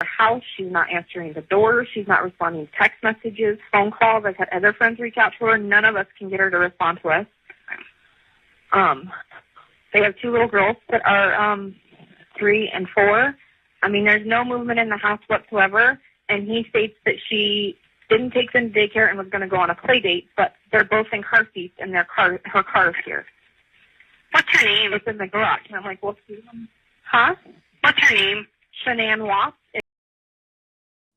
her house. She's not answering the door. She's not responding to text messages, phone calls. I've had other friends reach out to her. None of us can get her to respond to us. They have 2 little girls that are 3 and 4. I mean, there's no movement in the house whatsoever. And he states that she didn't take them to daycare and was going to go on a play date, but they're both in car seats and her car is here. What's her name? It's in the garage. And I'm like, well, huh? What's her name? Shanann Watts.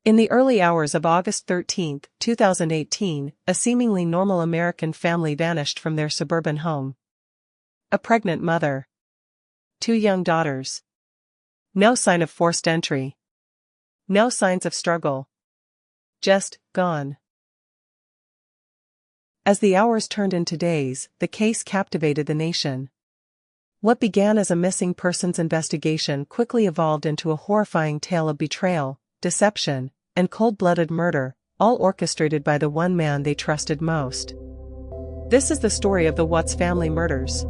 In the early hours of August 13, 2018, a seemingly normal American family vanished from their suburban home. A pregnant mother. 2 young daughters. No sign of forced entry. No signs of struggle. Just gone. As the hours turned into days, the case captivated the nation. What began as a missing persons investigation quickly evolved into a horrifying tale of betrayal, deception, and cold-blooded murder, all orchestrated by the one man they trusted most. This is the story of the Watts family murders.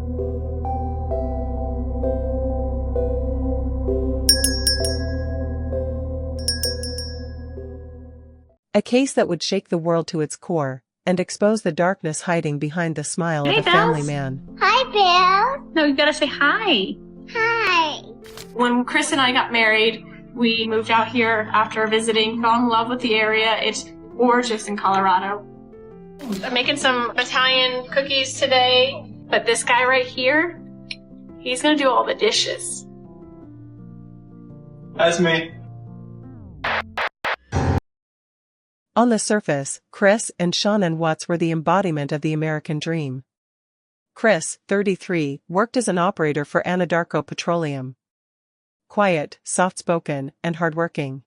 A case that would shake the world to its core, and expose the darkness hiding behind the smile of a family man. Hi, Bill. No, you gotta say hi. Hi. When Chris and I got married, we moved out here after visiting, fell in love with the area. It's gorgeous in Colorado. I'm making some Italian cookies today, but this guy right here, he's gonna do all the dishes. That's me. On the surface, Chris and Shanann Watts were the embodiment of the American dream. Chris, 33, worked as an operator for Anadarko Petroleum. Quiet, soft-spoken, and hardworking.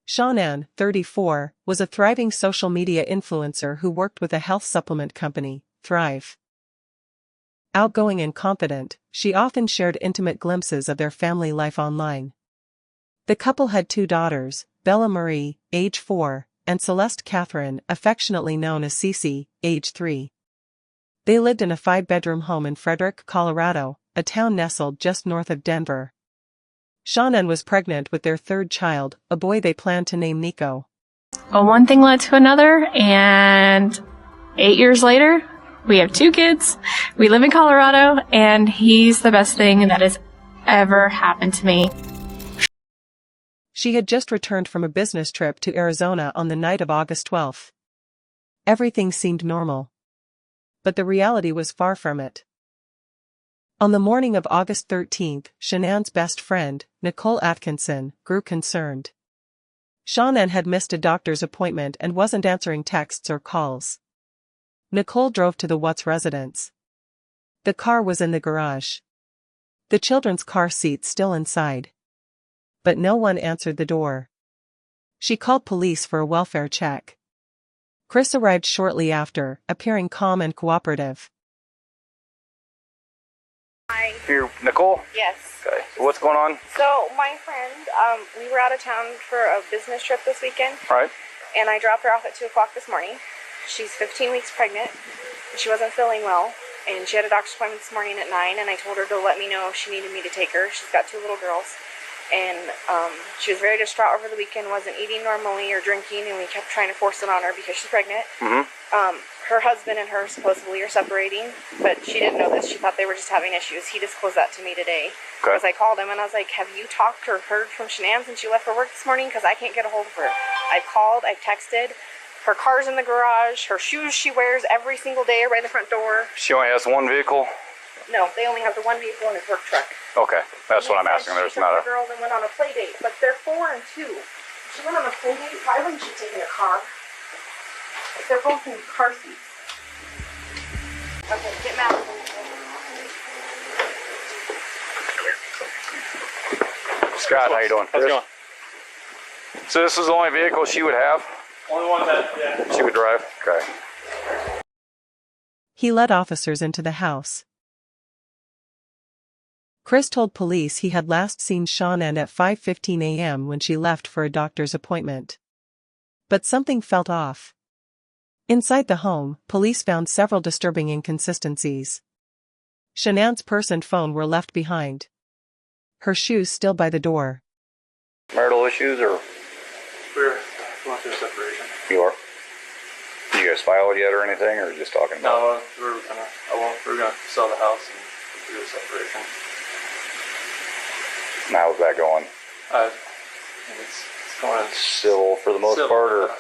Shanann, 34, was a thriving social media influencer who worked with a health supplement company, Thrive. Outgoing and confident, she often shared intimate glimpses of their family life online. The couple had 2 daughters, Bella Marie, age 4, and Celeste Catherine, affectionately known as Cece, age 3. They lived in a 5-bedroom home in Frederick, Colorado, a town nestled just north of Denver. Shanann was pregnant with their 3rd child, a boy they planned to name Nico. Well, one thing led to another, and 8 years later, we have 2 kids. We live in Colorado, and he's the best thing that has ever happened to me. She had just returned from a business trip to Arizona on the night of August 12. Everything seemed normal. But the reality was far from it. On the morning of August 13, Shanann's best friend, Nicole Atkinson, grew concerned. Shanann had missed a doctor's appointment and wasn't answering texts or calls. Nicole drove to the Watts residence. The car was in the garage. The children's car seats still inside. But no one answered the door. She called police for a welfare check. Chris arrived shortly after, appearing calm and cooperative. Hi. You're Nicole? Yes. Okay. So what's going on? So my friend, we were out of town for a business trip this weekend. Right. And I dropped her off at 2 o'clock this morning. She's 15 weeks pregnant. She wasn't feeling well. And she had a doctor's appointment this morning at 9. And I told her to let me know if she needed me to take her. She's got 2 little girls. And she was very distraught over the weekend, wasn't eating normally or drinking, and we kept trying to force it on her because she's pregnant. Her husband and her supposedly are separating, but she didn't know this. She thought they were just having issues. He disclosed that to me today. Okay. Because I called him and I was like, have you talked or heard from Shanann since she left for work this morning? Because I can't get a hold of her. I've called, I've texted. Her car's in the garage. Her shoes she wears every single day are by the front door. She only has 1 vehicle? No, they only have the 1 vehicle in his work truck. Okay, that's what I'm asking. There's not a... She took the girls and went on a play date, but they're 4 and 2. She went on a play date. Why wouldn't she take in a car? They're both in car seats. Okay, get mad. Scott, how you doing? How's it going? So this is the only vehicle she would have? Only one that, She would drive? Okay. He led officers into the house. Chris told police he had last seen Shanann at 5:15 a.m. when she left for a doctor's appointment. But something felt off. Inside the home, police found several disturbing inconsistencies. Shanann's purse and phone were left behind. Her shoes still by the door. Marital issues, or? We're going through separation. You are? Did you guys file it yet or anything, or just talking about No, we're gonna sell the house and do a separation. it? How's that going? It's going Civil for the most civil. part, or?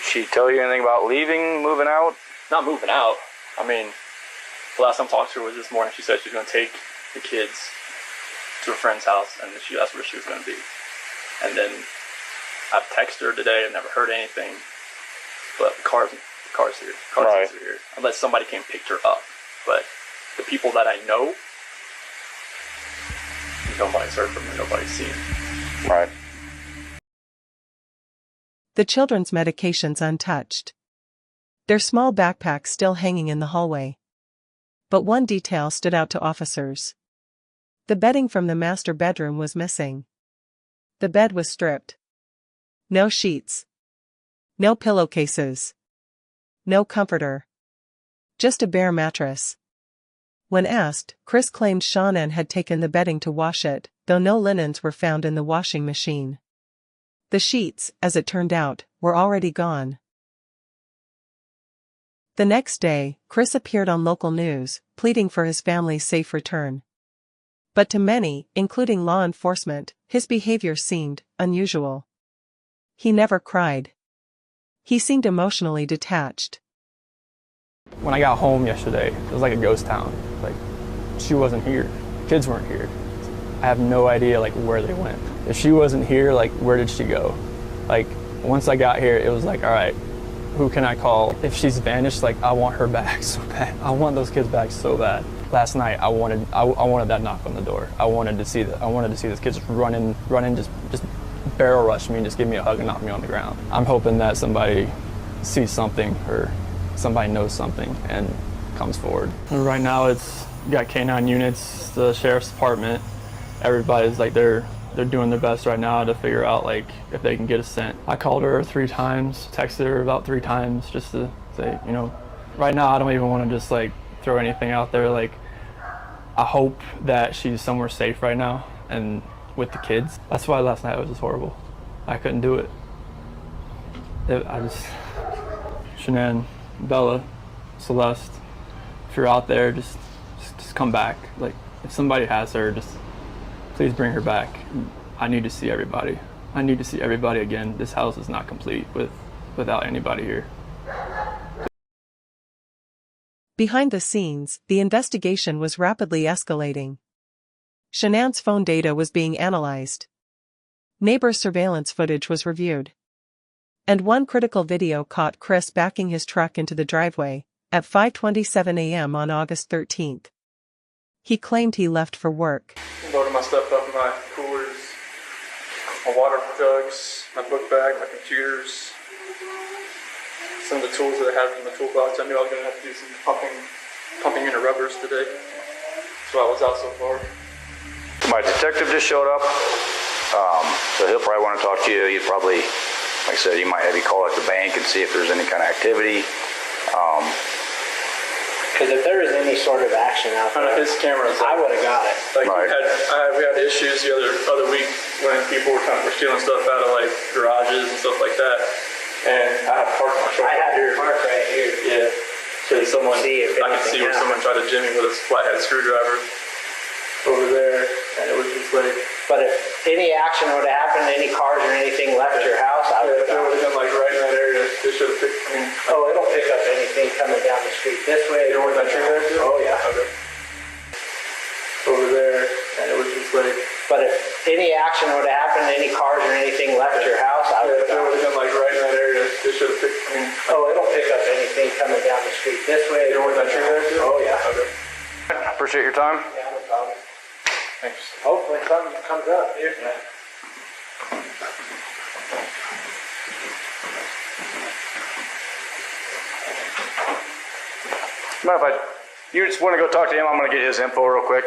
She tell you anything about leaving, moving out? Not moving out. I mean, the last time I talked to her was this morning. She said she was going to take the kids to a friend's house, and that's where she was going to be. And then I've texted her today. I've never heard anything. But the car's here. Right. Are here. Unless somebody came and picked her up. But the people that I know, nobody's heard from her. Nobody's seen her. Right. The children's medications untouched. Their small backpacks still hanging in the hallway. But one detail stood out to officers. The bedding from the master bedroom was missing. The bed was stripped. No sheets. No pillowcases. No comforter. Just a bare mattress. When asked, Chris claimed Shannon had taken the bedding to wash it, though no linens were found in the washing machine. The sheets, as it turned out, were already gone. The next day, Chris appeared on local news, pleading for his family's safe return. But to many, including law enforcement, his behavior seemed unusual. He never cried. He seemed emotionally detached. When I got home yesterday, it was like a ghost town. Like, she wasn't here. Kids weren't here. I have no idea, like, where they went. If she wasn't here, like, where did she go? Like, once I got here, it was like, all right, who can I call? If she's vanished, like, I want her back so bad. I want those kids back so bad. Last night, I wanted that knock on the door. I wanted to see those kids run in, just barrel rush me and just give me a hug and knock me on the ground. I'm hoping that somebody sees something or somebody knows something and comes forward. Right now, it's got K9 units, the sheriff's department. Everybody's like they're doing their best right now to figure out like if they can get us sent. I called her 3 times, texted her about 3 times just to say, you know, right now I don't even want to just like throw anything out there. Like, I hope that she's somewhere safe right now and with the kids. That's why last night was just horrible. I couldn't do it. Shanann, Bella, Celeste, if you're out there, just come back. Like, if somebody has her, just please bring her back. I need to see everybody. I need to see everybody again. This house is not complete without anybody here. Behind the scenes, the investigation was rapidly escalating. Shanann's phone data was being analyzed. Neighbor surveillance footage was reviewed. And one critical video caught Chris backing his truck into the driveway at 5:27 a.m. on August 13th. He claimed he left for work. Loaded my stuff up in my coolers, my water jugs, my book bag, my computers, some of the tools that I had in the toolbox. I knew I was going to have to do some pumping into rubbers today. So I was out so far. My detective just showed up, so he'll probably want to talk to you. He'd probably, like I said, he might have you call at the bank and see if there's any kind of activity. Because if there was any sort of action out there, His cameras, I would have got it. like Right. we had issues the other week when people were stealing stuff out of like garages and stuff like that. And I had parked my truck I had here. your mark right here. Yeah. So someone, See if I could see anything where someone tried to jimmy with a flathead screwdriver over there, and it was just like. But if any action would have happened, any cars or anything left your house, I would If it have would got it. have been like right in that area, they should have picked. I mean, Oh, it'll pick up anything coming down the street this way. you know where that tree there is? Oh, yeah. Okay. Over there, and it was just like. But if any action would have happened, any cars or anything left your house, I would If have it got would it. have been like right in that area, they should have picked. I mean, Oh, it'll pick up anything coming down the street this way. you know where that tree there is? Oh, yeah. Okay. Appreciate your time. Yeah, no problem. Thanks. Hopefully something comes up here. Mind if you just want to go talk to him? I'm going to get his info real quick.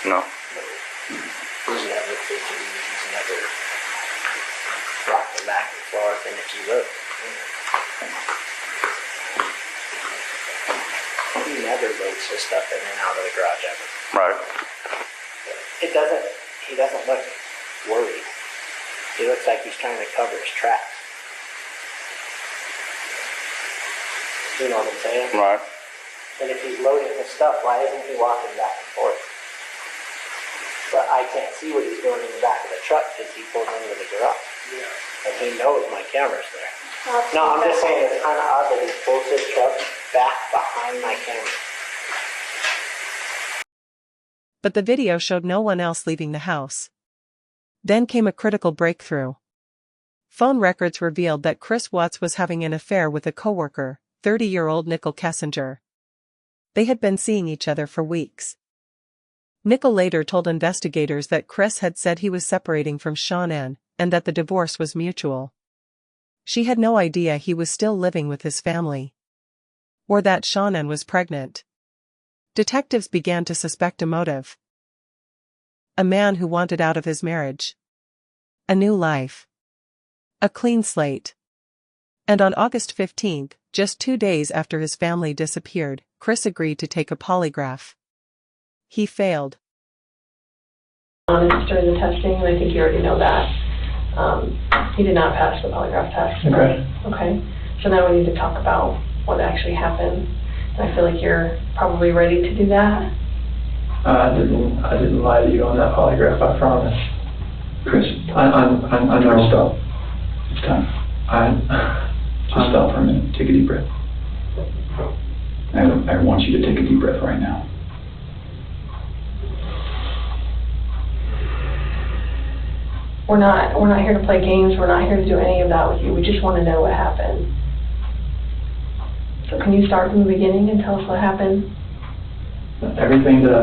No. He's never fidgety, he's never rocking back and forth, and if you look, he's never loads his stuff in and out of the garage ever. Right. He doesn't look worried. He looks like he's trying to cover his tracks. You know what I'm saying? Right. And if he's loading his stuff, why isn't he walking back and forth? But I can't see what he's doing in the back of the truck because he pulled into the garage. Yeah. And he knows my camera's there. No, I'm just saying it's kind of odd that he pulls his truck back behind my camera. But the video showed no one else leaving the house. Then came a critical breakthrough. Phone records revealed that Chris Watts was having an affair with a coworker, 30-year-old Nicole Kessinger. They had been seeing each other for weeks. Nicole later told investigators that Chris had said he was separating from Shanann, and that the divorce was mutual. She had no idea he was still living with his family. Or that Shanann was pregnant. Detectives began to suspect a motive. A man who wanted out of his marriage. A new life. A clean slate. And on August 15th, just 2 days after his family disappeared, Chris agreed to take a polygraph. He failed. Honest during the testing, and I think you already know that. He did not pass the polygraph test. Okay. So now we need to talk about what actually happened. And I feel like you're probably ready to do that. I didn't lie to you on that polygraph, I promise. Chris, I know. Stop. It's time. Just stop for a minute. Take a deep breath. I want you to take a deep breath right now. We're not here to play games. We're not here to do any of that with you. We just want to know what happened. So can you start from the beginning and tell us what happened? Everything that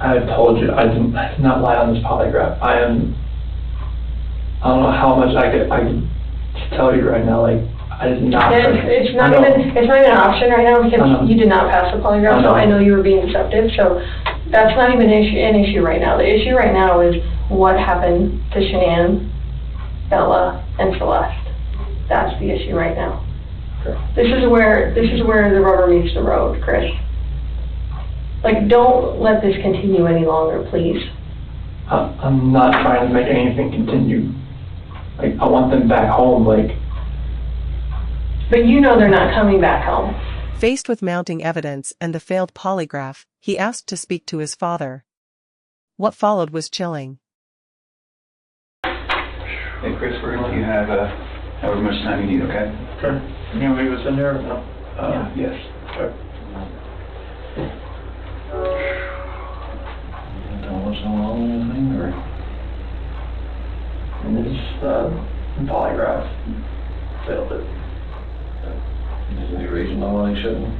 I've told you, I did not lie on this polygraph. I don't know how much I could tell you right now. Like, I did not. It's not even an option right now because you did not pass the polygraph. So I know you were being deceptive. So that's not even an issue right now. The issue right now is what happened to Shanann, Bella, and Celeste. That's the issue right now. Sure. This is where the rubber meets the road, Chris. Like, don't let this continue any longer, please. I'm not trying to make anything continue. Like, I want them back home, like. But you know they're not coming back home. Faced with mounting evidence and the failed polygraph, he asked to speak to his father. What followed was chilling. Hey, Chris, we're gonna let you have however much time you need, okay? Sure. You can leave us in there or no? Yes. Okay. Tell us how long or anything, or? And this, polygraph failed it. Is there any reason why they shouldn't?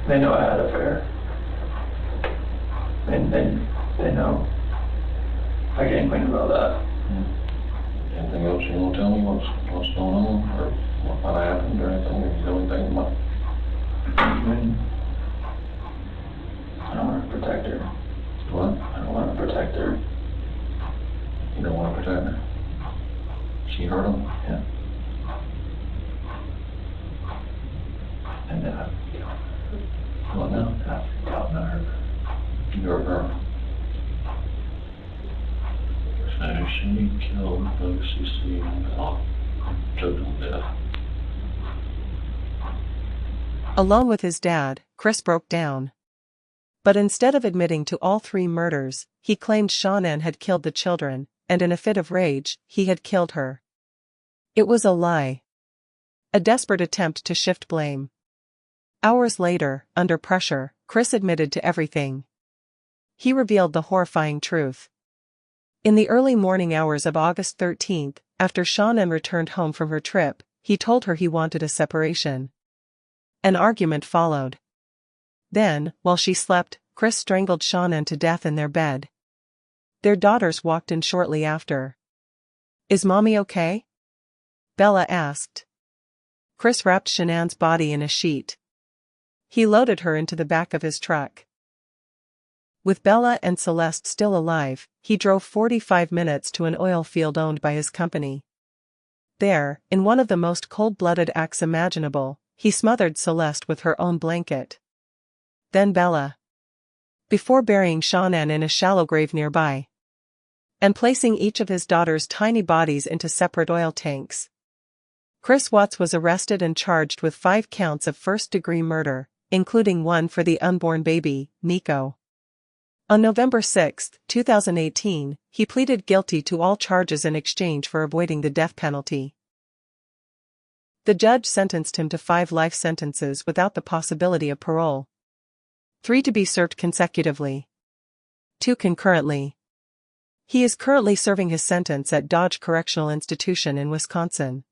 They know I had an affair. And they know. I can't complain about that. Anything else you want to tell me? What's going on, or what might have happened, or anything? Or you know anything about? I don't want to protect her. What? I don't want to protect her. You don't want to protect her? She hurt him? Yeah. And then What now? I doubt not her. You hurt her. So she killed OCC and choked him to death. Alone with his dad, Chris broke down. But instead of admitting to all 3 murders, he claimed Shanann had killed the children, and in a fit of rage, he had killed her. It was a lie. A desperate attempt to shift blame. Hours later, under pressure, Chris admitted to everything. He revealed the horrifying truth. In the early morning hours of August 13th, after Shanann returned home from her trip, he told her he wanted a separation. An argument followed. Then, while she slept, Chris strangled Shanann to death in their bed. Their daughters walked in shortly after. "Is Mommy okay?" Bella asked. Chris wrapped Shanann's body in a sheet. He loaded her into the back of his truck. With Bella and Celeste still alive, he drove 45 minutes to an oil field owned by his company. There, in one of the most cold-blooded acts imaginable, He smothered Celeste with her own blanket. Then Bella. Before burying Shanann in a shallow grave nearby. And placing each of his daughter's tiny bodies into separate oil tanks. Chris Watts was arrested and charged with 5 counts of first-degree murder, including one for the unborn baby, Nico. On November 6, 2018, he pleaded guilty to all charges in exchange for avoiding the death penalty. The judge sentenced him to 5 life sentences without the possibility of parole. 3 to be served consecutively. 2 concurrently. He is currently serving his sentence at Dodge Correctional Institution in Wisconsin.